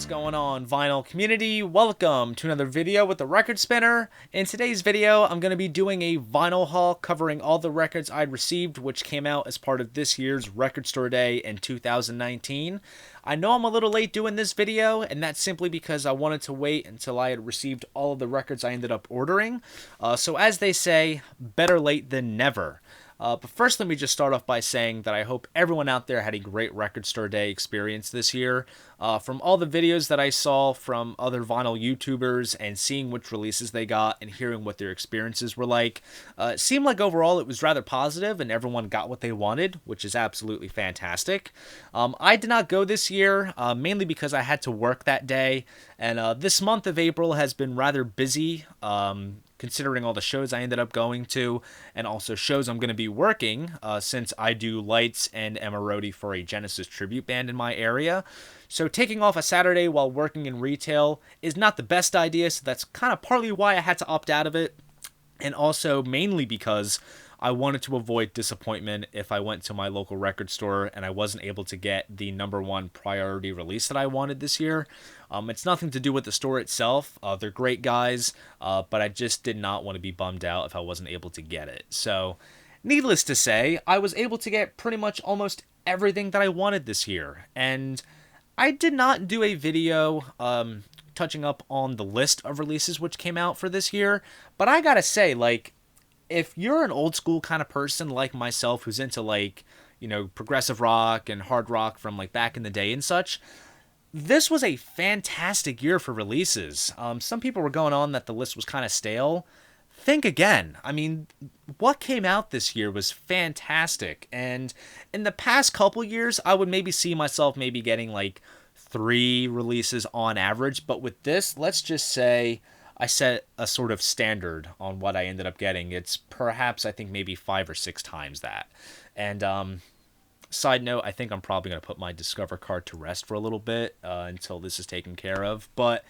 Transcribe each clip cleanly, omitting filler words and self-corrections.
What's going on, vinyl community? Welcome to another video with the Record Spinner. In today's video, I'm going to be doing a vinyl haul covering all the records I'd received which came out as part of this year's Record Store Day in 2019. I know I'm a little late doing this video, and that's simply because I wanted to wait until I had received all of the records I ended up ordering. So as they say, better late than never. But first, let me just start off by saying that I hope everyone out there had a great Record Store Day experience this year. From all the videos that I saw from other vinyl YouTubers and seeing which releases they got and hearing what their experiences were like, it seemed like overall it was rather positive and everyone got what they wanted, which is absolutely fantastic. I did not go this year, mainly because I had to work that day, and this month of April has been rather busy, considering all the shows I ended up going to, and also shows I'm going to be working, since I do lights and am a roadie for a Genesis tribute band in my area. So taking off a Saturday while working in retail is not the best idea, so that's kind of partly why I had to opt out of it, and also mainly because I wanted to avoid disappointment if I went to my local record store and I wasn't able to get the #1 priority release that I wanted this year. It's nothing to do with the store itself. They're great guys, but I just did not want to be bummed out if I wasn't able to get it. So, needless to say, I was able to get pretty much almost everything that I wanted this year. And I did not do a video touching up on the list of releases which came out for this year, but I gotta say, like, if you're an old school kind of person like myself who's into, like, you know, progressive rock and hard rock from like back in the day and such, this was a fantastic year for releases. Some people were going on that the list was kind of stale. Think again. I mean, what came out this year was fantastic. And in the past couple years, I would maybe see myself maybe getting like 3 releases on average. But with this, let's just say I set a sort of standard on what I ended up getting. It's perhaps, I think, maybe 5 or 6 times that. And side note, I think I'm probably going to put my Discover card to rest for a little bit until this is taken care of. But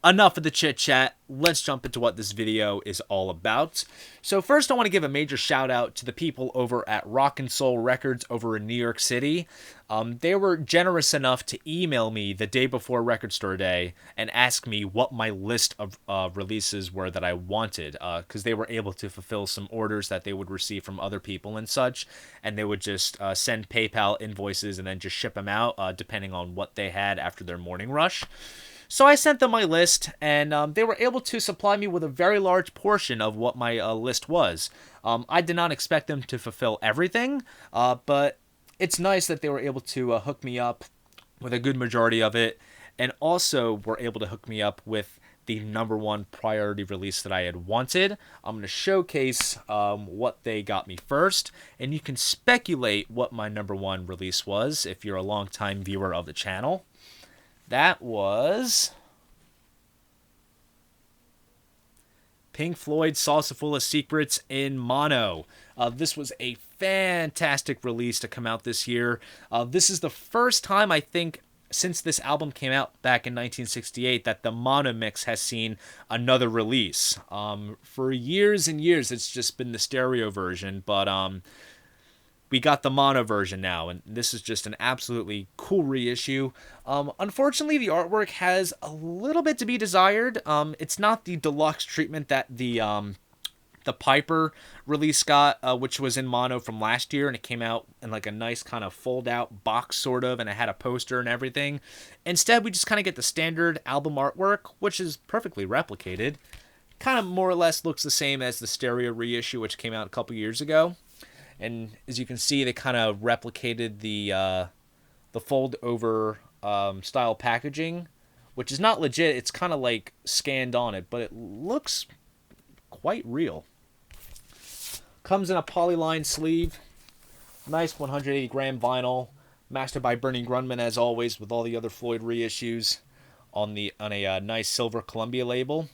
enough of the chit chat. Let's jump into what this video is all about. So first, I want to give a major shout out to the people over at Rock and Soul Records over in New York City. They were generous enough to email me the day before Record Store Day and ask me what my list of releases were that I wanted, because they were able to fulfill some orders that they would receive from other people and such, and they would just send PayPal invoices and then just ship them out depending on what they had after their morning rush. So I sent them my list, and they were able to supply me with a very large portion of what my list was. I did not expect them to fulfill everything, but it's nice that they were able to hook me up with a good majority of it, and also were able to hook me up with the #1 priority release that I had wanted. I'm going to showcase what they got me first, and you can speculate what my #1 release was if you're a longtime viewer of the channel. That was Pink Floyd, Saucer Full of Secrets in mono. This was a fantastic release to come out this year. This is the first time, I think, since this album came out back in 1968 that the mono mix has seen another release. For years and years, it's just been the stereo version, but we got the mono version now, and this is just an absolutely cool reissue. Unfortunately, the artwork has a little bit to be desired. It's not the deluxe treatment that the Piper release got, which was in mono from last year, and it came out in like a nice kind of fold-out box, sort of, and it had a poster and everything. Instead, we just kind of get the standard album artwork, which is perfectly replicated. Kind of more or less looks the same as the stereo reissue, which came out a couple years ago. And as you can see, they kind of replicated the fold-over style packaging, which is not legit. It's kind of like scanned on it, but it looks quite real. Comes in a polyline sleeve. Nice 180-gram vinyl, mastered by Bernie Grundman as always, with all the other Floyd reissues on a nice silver Columbia label.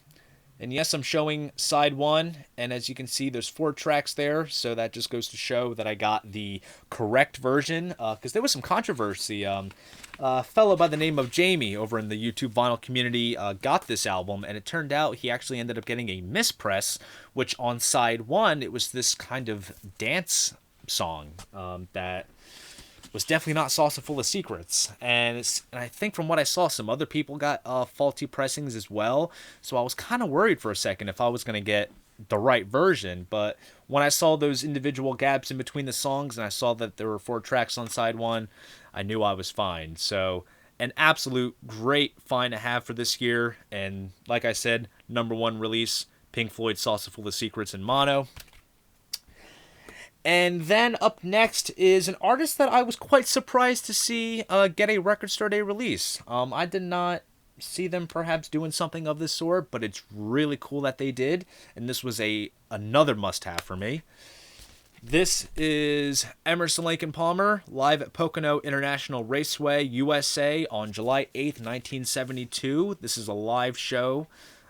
And yes, I'm showing side 1, and as you can see, there's 4 tracks there, so that just goes to show that I got the correct version, because there was some controversy. A fellow by the name of Jamie over in the YouTube vinyl community got this album, and it turned out he actually ended up getting a mispress, which on side 1, it was this kind of dance song that was definitely not Salsa Full of Secrets. And I think from what I saw, some other people got faulty pressings as well. So I was kind of worried for a second if I was going to get the right version. But when I saw those individual gaps in between the songs and I saw that there were 4 tracks on side 1, I knew I was fine. So an absolute great find to have for this year. And like I said, #1 release, Pink Floyd Salsa Full of Secrets in mono. And then up next is an artist that I was quite surprised to see get a Record Store Day release. I did not see them perhaps doing something of this sort, but it's really cool that they did. And this was another must-have for me. This is Emerson, Lake and Palmer live at Pocono International Raceway, USA on July 8th, 1972. This is a live show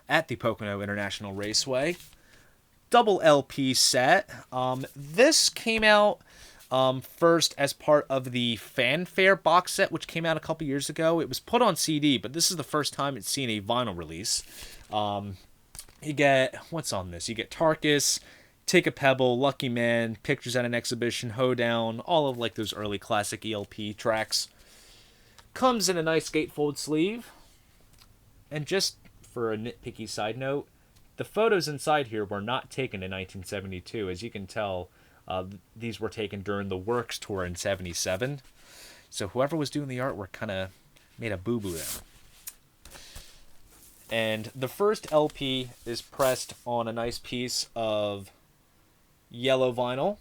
at the Pocono International Raceway. Double LP set. This came out first as part of the Fanfare box set, which came out a couple years ago. It was put on CD, but this is the first time it's seen a vinyl release. You get, what's on this? You get Tarkus, Take a Pebble, Lucky Man, Pictures at an Exhibition, Hoedown, all of like those early classic ELP tracks. Comes in a nice gatefold sleeve. And just for a nitpicky side note, the photos inside here were not taken in 1972. As you can tell, these were taken during the Works tour in 77. So whoever was doing the artwork kind of made a boo-boo there. And the first LP is pressed on a nice piece of yellow vinyl.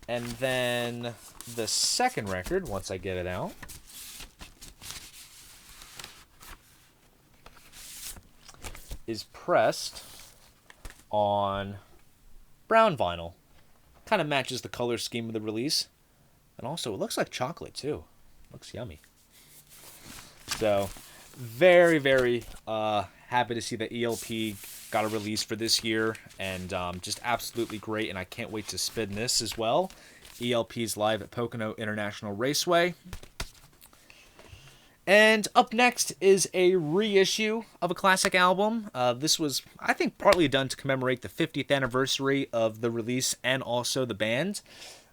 And then the second record, once I get it out, is pressed on brown vinyl. Kind of matches the color scheme of the release. And also, it looks like chocolate, too. Looks yummy. So, very, very happy to see that ELP got a release for this year. And just absolutely great. And I can't wait to spin this as well. ELP's live at Pocono International Raceway. And up next is a reissue of a classic album. This was, I think, partly done to commemorate the 50th anniversary of the release and also the band.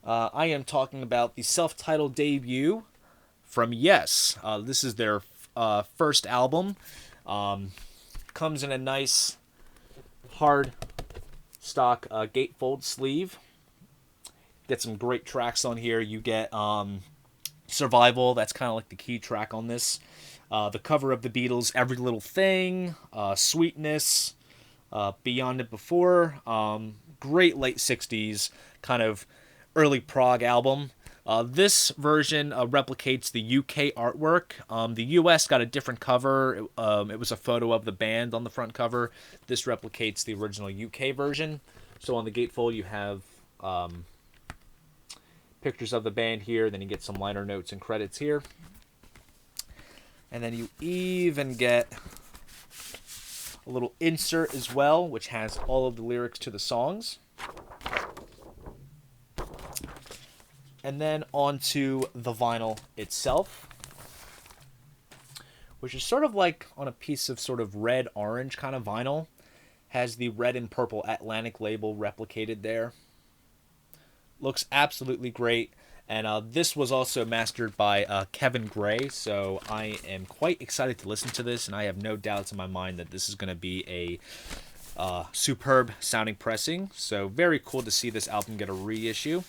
I am talking about the self-titled debut from Yes. This is their first album. Comes in a nice hard stock gatefold sleeve. Get some great tracks on here. You get Survival, that's kind of like the key track on this. The cover of the Beatles' Every Little Thing, Sweetness, Beyond It Before. Great late 60s kind of early prog album. This version replicates the UK artwork. The US got a different cover. It was a photo of the band on the front cover. This replicates the original UK version. So on the gatefold you have pictures of the band here. Then you get some liner notes and credits here. And then you even get a little insert as well, which has all of the lyrics to the songs. And then onto the vinyl itself, which is sort of like on a piece of sort of red-orange kind of vinyl. Has the red and purple Atlantic label replicated there. Looks absolutely great. And this was also mastered by Kevin Gray, so I am quite excited to listen to this, and I have no doubts in my mind that this is going to be a superb sounding pressing. So very cool to see this album get a reissue.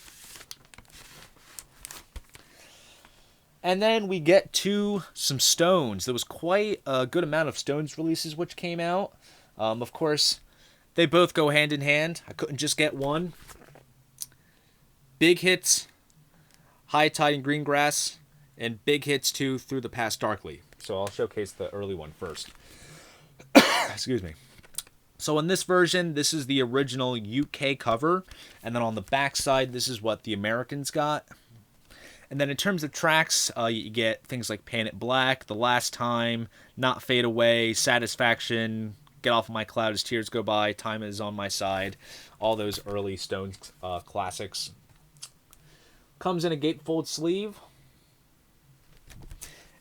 And then we get to some Stones. There was quite a good amount of Stones releases which came out. Of course, they both go hand in hand. I couldn't just get one. Big Hits, High Tide and Greengrass, and Big Hits 2, Through the Past Darkly. So I'll showcase the early one first. Excuse me. So in this version, this is the original UK cover, and then on the back side, this is what the Americans got. And then in terms of tracks, you get things like Paint It Black, The Last Time, Not Fade Away, Satisfaction, Get Off My Cloud as Tears Go By, Time Is On My Side, all those early Stones classics. Comes in a gatefold sleeve.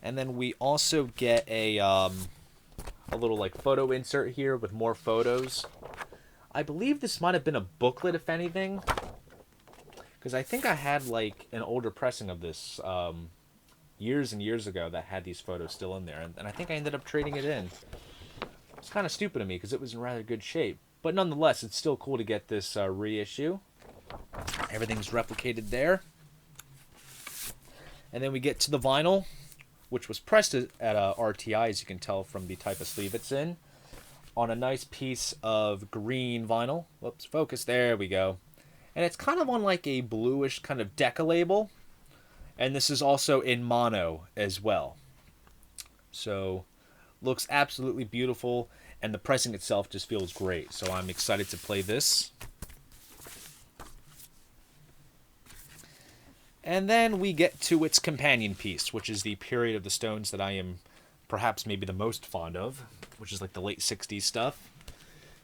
And then we also get a little like photo insert here with more photos. I believe this might have been a booklet, if anything, because I think I had like an older pressing of this years and years ago that had these photos still in there, and I think I ended up trading it in. It's kind of stupid of me because it was in rather good shape, but nonetheless, it's still cool to get this reissue. Everything's replicated there. And then we get to the vinyl, which was pressed at RTI, as you can tell from the type of sleeve it's in, on a nice piece of green vinyl. Whoops, focus, there we go. And it's kind of on like a bluish kind of Decca label. And this is also in mono as well. So, looks absolutely beautiful, and the pressing itself just feels great. So I'm excited to play this. And then we get to its companion piece, which is the period of the Stones that I am perhaps maybe the most fond of, which is like the late 60s stuff.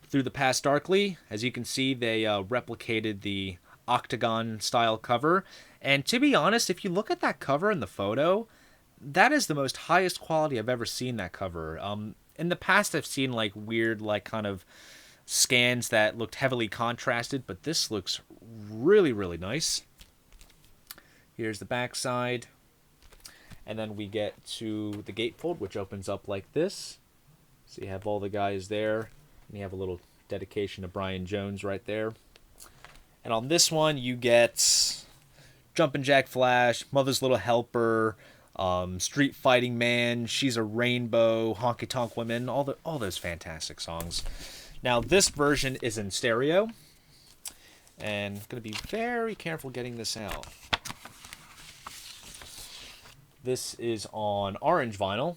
Through the Past Darkly, as you can see, they replicated the octagon-style cover. And to be honest, if you look at that cover in the photo, that is the most highest quality I've ever seen that cover. In the past, I've seen like weird, like kind of scans that looked heavily contrasted, but this looks really, really nice. Here's the back side. And then we get to the gatefold, which opens up like this. So you have all the guys there. And you have a little dedication to Brian Jones right there. And on this one, you get Jumpin' Jack Flash, Mother's Little Helper, Street Fighting Man, She's a Rainbow, Honky Tonk Women, all those fantastic songs. Now, this version is in stereo. And I'm going to be very careful getting this out. This is on orange vinyl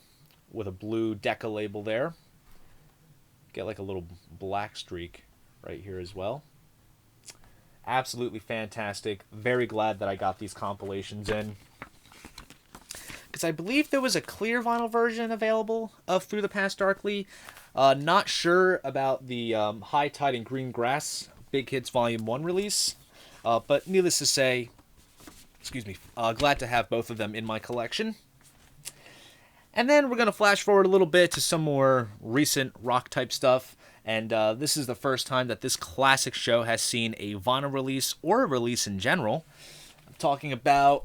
with a blue Decca label there. Get like a little black streak right here as well. Absolutely fantastic. Very glad that I got these compilations in. Because I believe there was a clear vinyl version available of Through the Past Darkly. Not sure about the High Tide and Green Grass Big Hits Volume 1 release. But needless to say, glad to have both of them in my collection. And then we're going to flash forward a little bit to some more recent rock type stuff. And this is the first time that this classic show has seen a vinyl release or a release in general. I'm talking about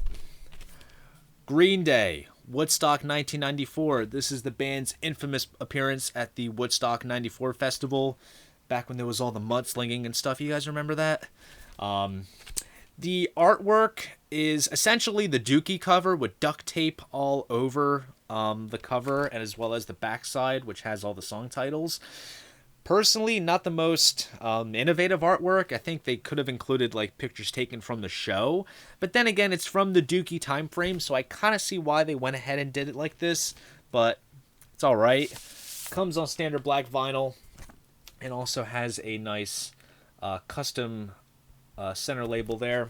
Green Day, Woodstock 1994. This is the band's infamous appearance at the Woodstock 94 festival, back when there was all the mudslinging and stuff. You guys remember that? The artwork is essentially the Dookie cover with duct tape all over the cover, and as well as the backside, which has all the song titles. Personally, not the most innovative artwork. I think they could have included like pictures taken from the show. But then again, it's from the Dookie time frame, so I kind of see why they went ahead and did it like this. But it's all right. Comes on standard black vinyl, and also has a nice custom center label there.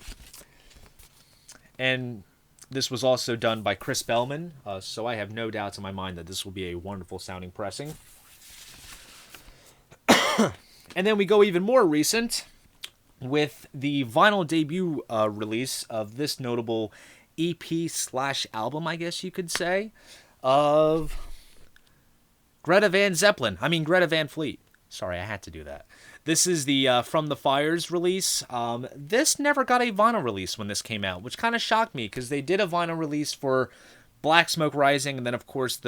And this was also done by Chris Bellman, so I have no doubts in my mind that this will be a wonderful sounding pressing. And then we go even more recent with the vinyl debut release of this notable EP/album, I guess you could say, of Greta Van Fleet. Sorry, I had to do that. This is the From the Fires release. This never got a vinyl release when this came out, which kind of shocked me because they did a vinyl release for Black Smoke Rising, and then of course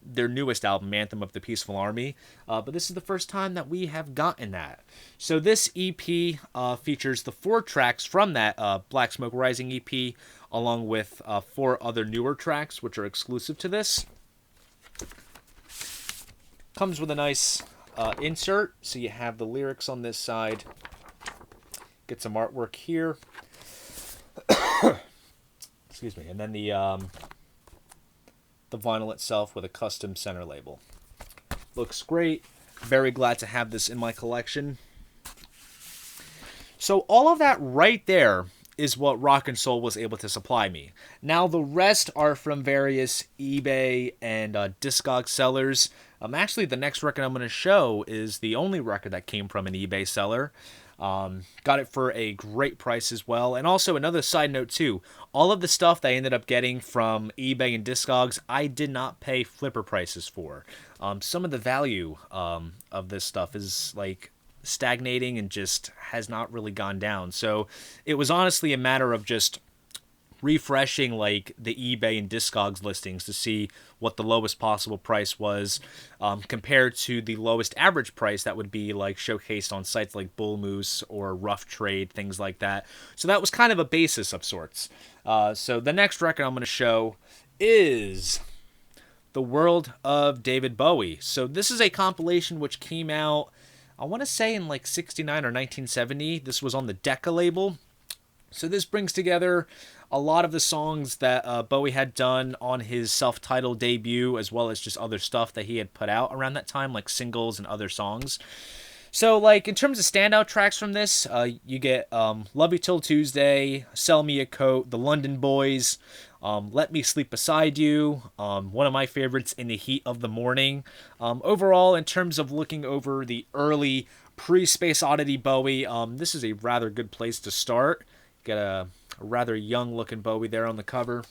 their newest album, Anthem of the Peaceful Army. But this is the first time that we have gotten that. So this EP features the 4 tracks from that Black Smoke Rising EP, along with 4 other newer tracks, which are exclusive to this. Comes with a nice insert, so you have the lyrics on this side. Get some artwork here. Excuse me. And then the vinyl itself with a custom center label. Looks great. Very glad to have this in my collection. So all of that right there is what Rock and Soul was able to supply me. Now the rest are from various eBay and Discog sellers. Actually, the next record I'm going to show is the only record that came from an eBay seller. Got it for a great price as well. And also another side note too, all of the stuff that I ended up getting from eBay and Discogs, I did not pay flipper prices for. Some of the value of this stuff is like stagnating and just has not really gone down. So it was honestly a matter of just refreshing like the eBay and Discogs listings to see what the lowest possible price was, compared to the lowest average price that would be like showcased on sites like Bull Moose or Rough Trade, things like that. So that was kind of a basis of sorts. So the next record I'm going to show is The World of David Bowie. So this is a compilation which came out, I want to say, in like 69 or 1970. This was on the Decca label. So this brings together a lot of the songs that Bowie had done on his self-titled debut, as well as just other stuff that he had put out around that time, like singles and other songs. So, like, in terms of standout tracks from this, you get Love You Till Tuesday, Sell Me a Coat, The London Boys, Let Me Sleep Beside You, one of my favorites, In the Heat of the Morning. Overall, in terms of looking over the early pre-Space Oddity Bowie, this is a rather good place to start. Got a rather young-looking Bowie there on the cover.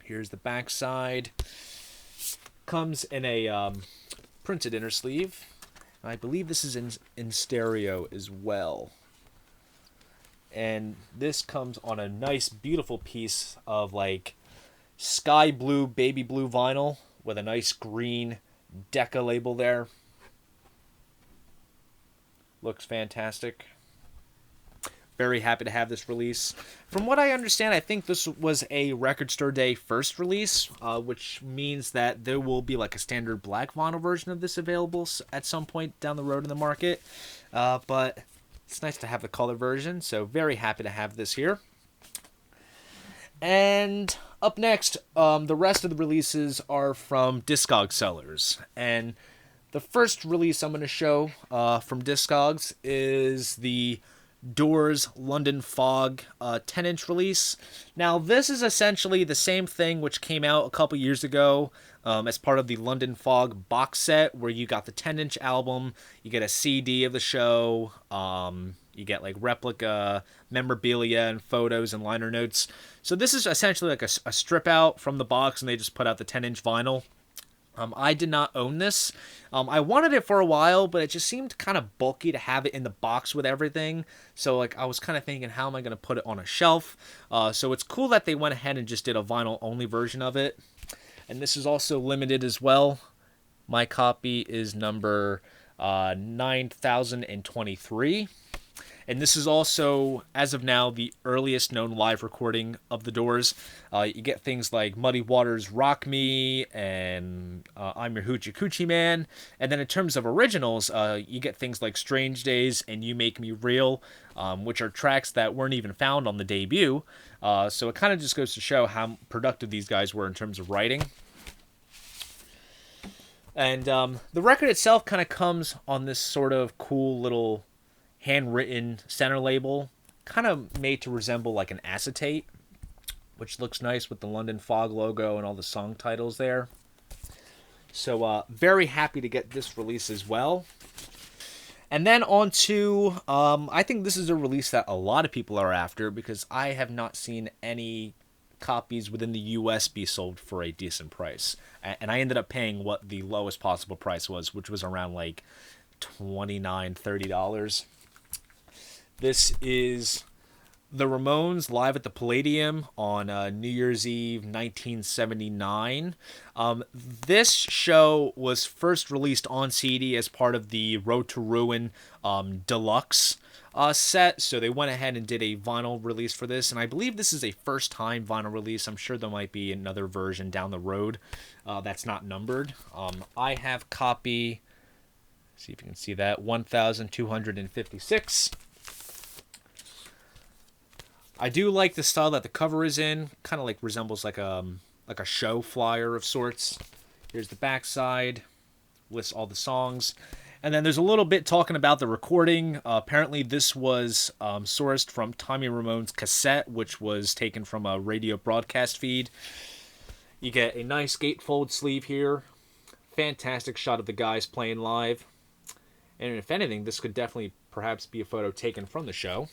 Here's the back side. Comes in a printed inner sleeve. I believe this is in stereo as well. And this comes on a nice, beautiful piece of like sky blue, baby blue vinyl with a nice green Decca label there. Looks fantastic. Very happy to have this release. From what I understand, I think this was a Record Store Day first release, which means that there will be like a standard black vinyl version of this available at some point down the road in the market. But it's nice to have the color version, so very happy to have this here. And up next, the rest of the releases are from Discogs sellers. And the first release I'm going to show from Discogs is the Doors London Fog 10-inch release. Now, this is essentially the same thing which came out a couple years ago as part of the London Fog box set, where you got the 10-inch album, you get a CD of the show, you get like replica memorabilia and photos and liner notes. So this is essentially like a strip out from the box, and they just put out the 10-inch vinyl. I did not own this. I wanted it for a while, but it just seemed kind of bulky to have it in the box with everything. So like I was kind of thinking, how am I going to put it on a shelf? So it's cool that they went ahead and just did a vinyl-only version of it. And this is also limited as well. My copy is number 9023. And this is also, as of now, the earliest known live recording of the Doors. You get things like Muddy Waters' Rock Me and I'm Your Hoochie Coochie Man. And then in terms of originals, you get things like Strange Days and You Make Me Real, which are tracks that weren't even found on the debut. So it kind of just goes to show how productive these guys were in terms of writing. And the record itself kind of comes on this sort of cool little handwritten center label, kind of made to resemble like an acetate, which looks nice with the London Fog logo and all the song titles there. So very happy to get this release as well. And then on to, I think this is a release that a lot of people are after, because I have not seen any copies within the US be sold for a decent price. And I ended up paying what the lowest possible price was, which was around like $29, $30. This is the Ramones live at the Palladium on New Year's Eve 1979. This show was first released on CD as part of the Road to Ruin deluxe set, so they went ahead and did a vinyl release for this, and I believe this is a first-time vinyl release. I'm sure there might be another version down the road that's not numbered. I have copy, see if you can see that, 1256. I do like the style that the cover is in. Kind of like resembles like a show flyer of sorts. Here's the back side. Lists all the songs. And then there's a little bit talking about the recording. Apparently this was sourced from Tommy Ramone's cassette, which was taken from a radio broadcast feed. You get a nice gatefold sleeve here. Fantastic shot of the guys playing live. And if anything, this could definitely perhaps be a photo taken from the show.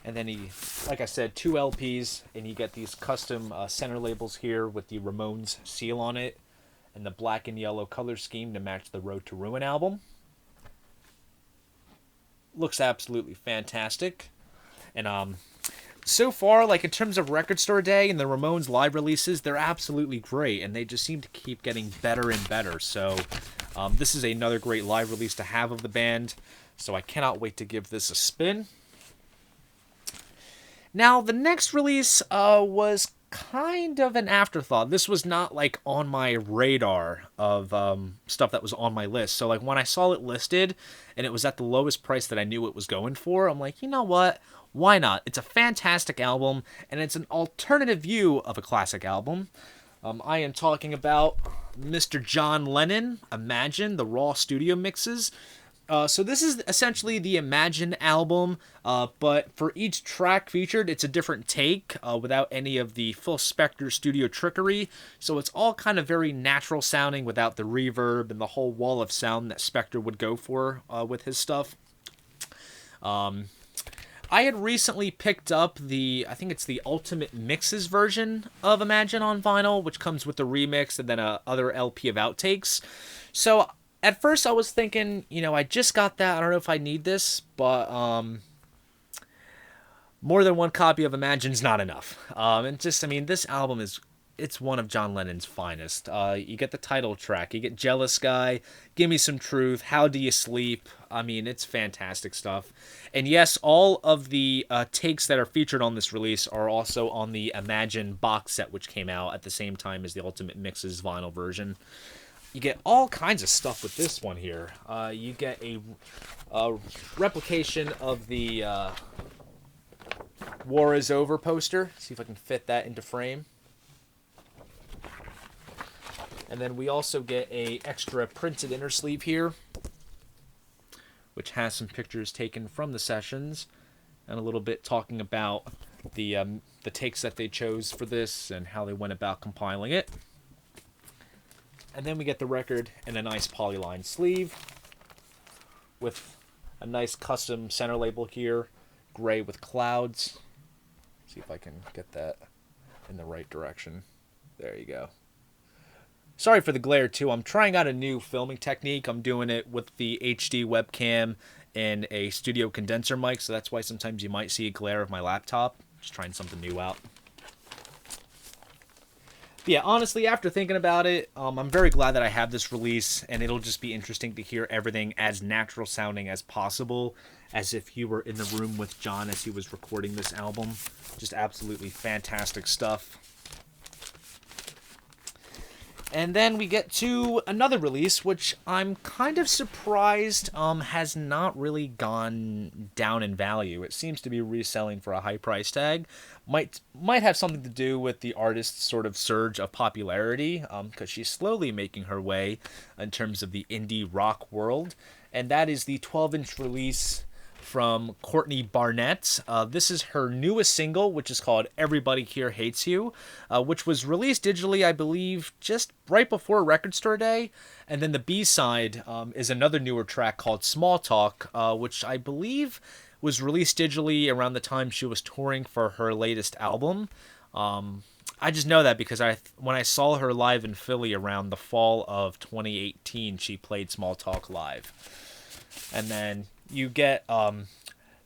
And then he, like I said, 2 LPs, and you get these custom center labels here with the Ramones seal on it, and the black and yellow color scheme to match the Road to Ruin album. looks absolutely fantastic. And so far, like in terms of Record Store Day and the Ramones live releases, they're absolutely great, and they just seem to keep getting better and better. So this is another great live release to have of the band. So I cannot wait to give this a spin. Now, the next release was kind of an afterthought. This was not like on my radar of stuff that was on my list. So like when I saw it listed and it was at the lowest price that I knew it was going for, I'm like, you know what? Why not? It's a fantastic album, and it's an alternative view of a classic album. I am talking about Mr. John Lennon, Imagine, the Raw studio mixes. So this is essentially the Imagine album, but for each track featured, it's a different take without any of the Phil Spector studio trickery. So it's all kind of very natural sounding without the reverb and the whole wall of sound that Spector would go for with his stuff. I had recently picked up I think it's the Ultimate Mixes version of Imagine on vinyl, which comes with the remix and then other LP of outtakes. So at first I was thinking, I just got that. I don't know if I need this, but more than one copy of Imagine's not enough. This album it's one of John Lennon's finest. You get the title track, you get Jealous Guy, Give Me Some Truth, How Do You Sleep? It's fantastic stuff. And yes, all of the takes that are featured on this release are also on the Imagine box set, which came out at the same time as the Ultimate Mixes vinyl version. You get all kinds of stuff with this one here. You get a replication of the War Is Over poster. See if I can fit that into frame. And then we also get a extra printed inner sleeve here, which has some pictures taken from the sessions and a little bit talking about the takes that they chose for this and how they went about compiling it. And then we get the record in a nice polyline sleeve with a nice custom center label here, gray with clouds. See if I can get that in the right direction. There you go. Sorry for the glare too. I'm trying out a new filming technique. I'm doing it with the HD webcam and a studio condenser mic, so that's why sometimes you might see a glare of my laptop. Just trying something new out. But yeah, honestly, after thinking about it, I'm very glad that I have this release, and it'll just be interesting to hear everything as natural sounding as possible, as if you were in the room with John as he was recording this album. Just absolutely fantastic stuff. And then we get to another release, which I'm kind of surprised has not really gone down in value. It seems to be reselling for a high price tag. Might have something to do with the artist's sort of surge of popularity, because she's slowly making her way in terms of the indie rock world. And that is the 12-inch release from Courtney Barnett. This is her newest single, which is called Everybody Here Hates You, which was released digitally, I believe, just right before Record Store Day. And then the B-side is another newer track called Small Talk, which I believe was released digitally around the time she was touring for her latest album. I just know that because when I saw her live in Philly around the fall of 2018, she played Small Talk live. And then you get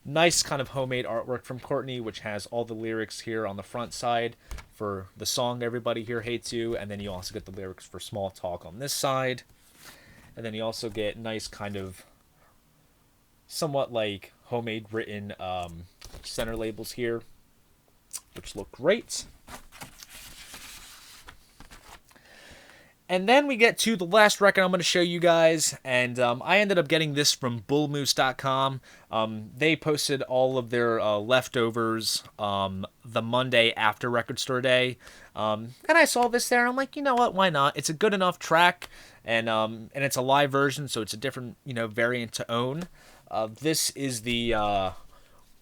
nice kind of homemade artwork from Courtney, which has all the lyrics here on the front side for the song Everybody Here Hates You, and then you also get the lyrics for Small Talk on this side. And then you also get nice kind of somewhat like homemade written center labels here, which look great. And then we get to the last record I'm going to show you guys, and I ended up getting this from bullmoose.com. They posted all of their leftovers the Monday after Record Store Day, and I saw this there, and I'm like, you know what, why not? It's a good enough track, and it's a live version, so it's a different variant to own. This is the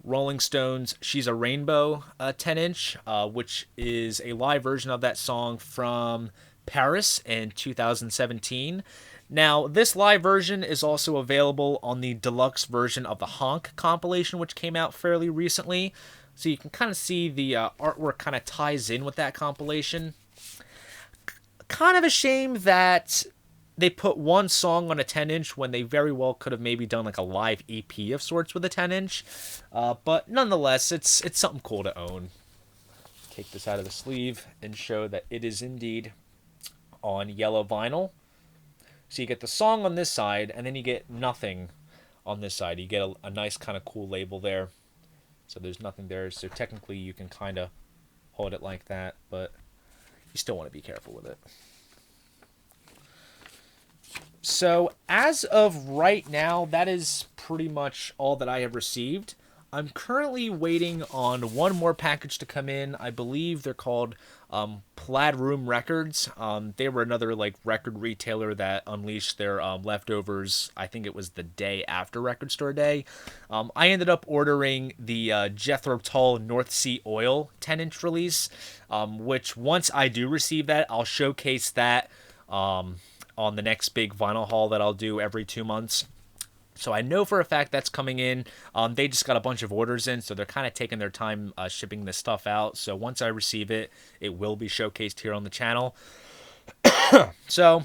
Rolling Stones' She's a Rainbow 10-inch, which is a live version of that song from Paris in 2017. Now, this live version is also available on the deluxe version of the Honk compilation, which came out fairly recently. So you can kind of see the artwork kind of ties in with that compilation. Kind of a shame that they put one song on a 10-inch when they very well could have maybe done like a live EP of sorts with a 10-inch. But nonetheless, it's something cool to own. Take this out of the sleeve and show that it is indeed on yellow vinyl. So you get the song on this side, and then you get nothing on this side. You get a nice kind of cool label there. So there's nothing there. So technically you can kind of hold it like that, but you still want to be careful with it. So as of right now, that is pretty much all that I have received. I'm currently waiting on one more package to come in. I believe they're called Plaid Room Records. They were another like record retailer that unleashed their leftovers. I think it was the day after Record Store Day. I ended up ordering the Jethro Tull North Sea Oil 10-inch release, which once I do receive that, I'll showcase that on the next big vinyl haul that I'll do every 2 months. So I know for a fact that's coming in. They just got a bunch of orders in, so they're kind of taking their time shipping this stuff out. So once I receive it, it will be showcased here on the channel. So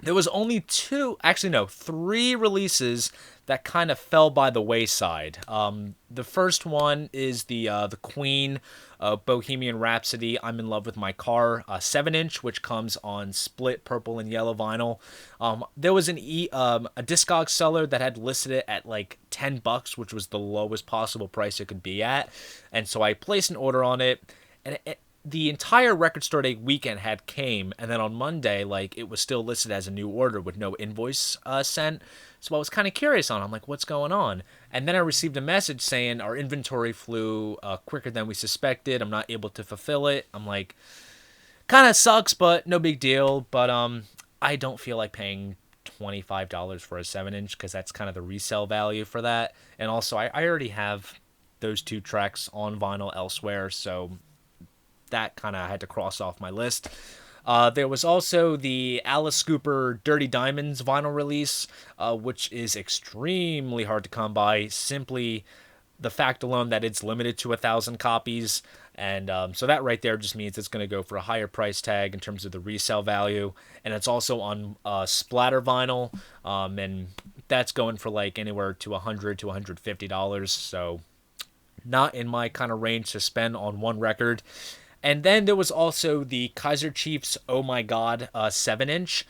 there was only three releases that kind of fell by the wayside. The first one is the Queen Bohemian Rhapsody I'm in Love with My Car 7-inch, which comes on split purple and yellow vinyl. There was a Discogs seller that had listed it at like $10, which was the lowest possible price it could be at, and so I placed an order on it, and the entire Record Store Day weekend had came, and then on Monday, like, it was still listed as a new order with no invoice sent. So I was kind of curious on it. I'm like, what's going on? And then I received a message saying our inventory flew quicker than we suspected. I'm not able to fulfill it. I'm like, kind of sucks, but no big deal. But I don't feel like paying $25 for a 7-inch because that's kind of the resale value for that. And also, I already have those two tracks on vinyl elsewhere, so that kind of had to cross off my list. There was also the Alice Cooper Dirty Diamonds vinyl release, which is extremely hard to come by, simply the fact alone that it's limited to 1,000 copies. And so that right there just means it's going to go for a higher price tag in terms of the resale value. And it's also on splatter vinyl, and that's going for like anywhere to $100 to $150. So not in my kind of range to spend on one record. And then there was also the Kaiser Chiefs Oh My God 7-inch,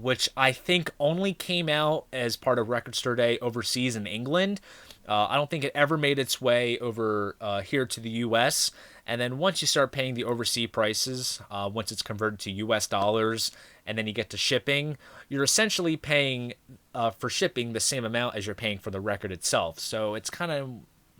which I think only came out as part of Record Store Day overseas in England. I don't think it ever made its way over here to the U.S. And then once you start paying the overseas prices, once it's converted to U.S. dollars, and then you get to shipping, you're essentially paying for shipping the same amount as you're paying for the record itself. So it's kind of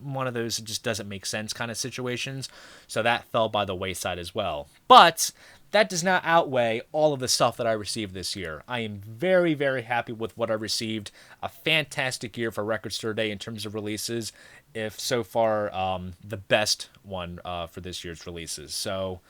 one of those, it just doesn't make sense kind of situations. So that fell by the wayside as well. But that does not outweigh all of the stuff that I received this year. I am very, very happy with what I received. A fantastic year for Record Store Day in terms of releases, if so far the best one for this year's releases. So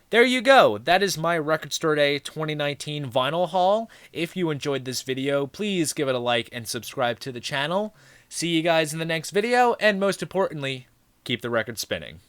there you go. That is my Record Store Day 2019 vinyl haul. If you enjoyed this video, please give it a like and subscribe to the channel. See you guys in the next video, and most importantly, keep the record spinning.